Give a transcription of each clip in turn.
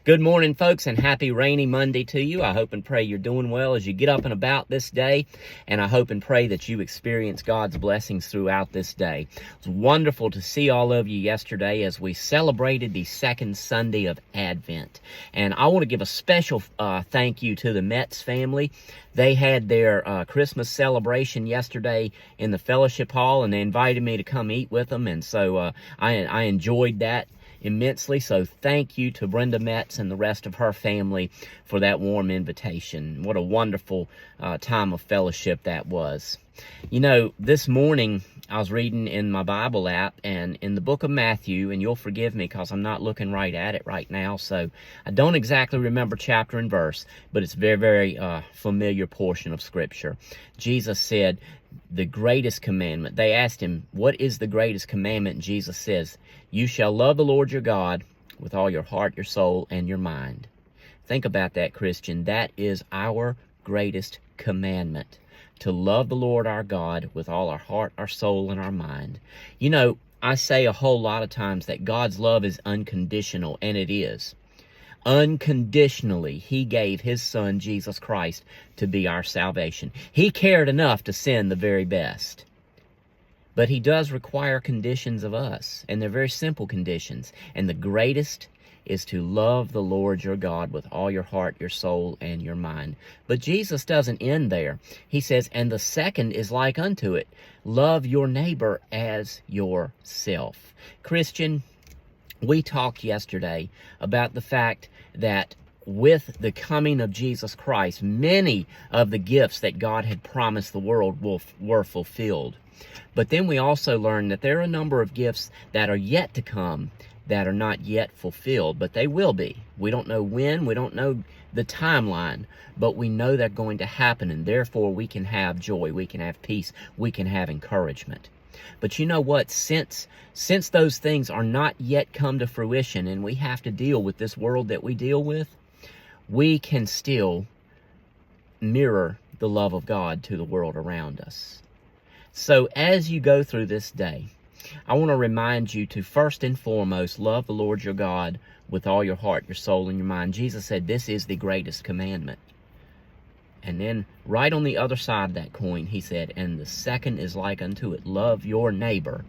Good morning, folks, and happy rainy Monday to you. I hope and pray you're doing well as you get up and about this day, and I hope and pray that you experience God's blessings throughout this day. It's wonderful to see all of you yesterday as we celebrated the second Sunday of Advent, and I want to give a special thank you to the Metz family. They had their Christmas celebration yesterday in the fellowship hall, and they invited me to come eat with them, and so I enjoyed that immensely. So thank you to Brenda Metz and the rest of her family for that warm invitation. What a wonderful time of fellowship that was. You know, this morning I was reading in my Bible app and in the book of Matthew, and you'll forgive me because I'm not looking right at it right now, so I don't exactly remember chapter and verse, but it's a very familiar portion of Scripture. Jesus said, the greatest commandment. They asked him, what is the greatest commandment? And Jesus says, you shall love the Lord your God with all your heart, your soul, and your mind. Think about that, Christian. That is our greatest commandment, to love the Lord our God with all our heart, our soul, and our mind. You know, I say a whole lot of times that God's love is unconditional, and it is. Unconditionally, He gave His Son, Jesus Christ, to be our salvation. He cared enough to send the very best. But He does require conditions of us, and they're very simple conditions. And the greatest is to love the Lord your God with all your heart, your soul, and your mind. But Jesus doesn't end there. He says, and the second is like unto it, love your neighbor as yourself. Christian, we talked yesterday about the fact that with the coming of Jesus Christ, many of the gifts that God had promised the world were fulfilled. But then we also learned that there are a number of gifts that are yet to come that are not yet fulfilled, but they will be. We don't know when, we don't know the timeline, but we know they're going to happen, and therefore we can have joy, we can have peace, we can have encouragement. But you know what? Since those things are not yet come to fruition and we have to deal with this world that we deal with, we can still mirror the love of God to the world around us. So as you go through this day, I want to remind you to first and foremost love the Lord your God with all your heart, your soul, and your mind. Jesus said this is the greatest commandment. And then right on the other side of that coin, He said, and the second is like unto it, love your neighbor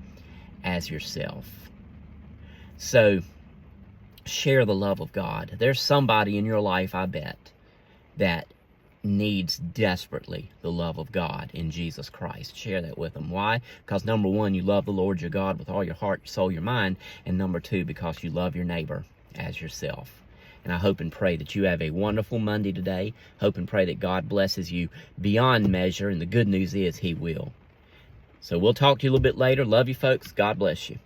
as yourself. So share the love of God. There's somebody in your life, I bet, that needs desperately the love of God in Jesus Christ. Share that with them. Why? Because number one, you love the Lord your God with all your heart, your soul, your mind. And number two, because you love your neighbor as yourself. And I hope and pray that you have a wonderful Monday today. Hope and pray that God blesses you beyond measure. And the good news is He will. So we'll talk to you a little bit later. Love you, folks. God bless you.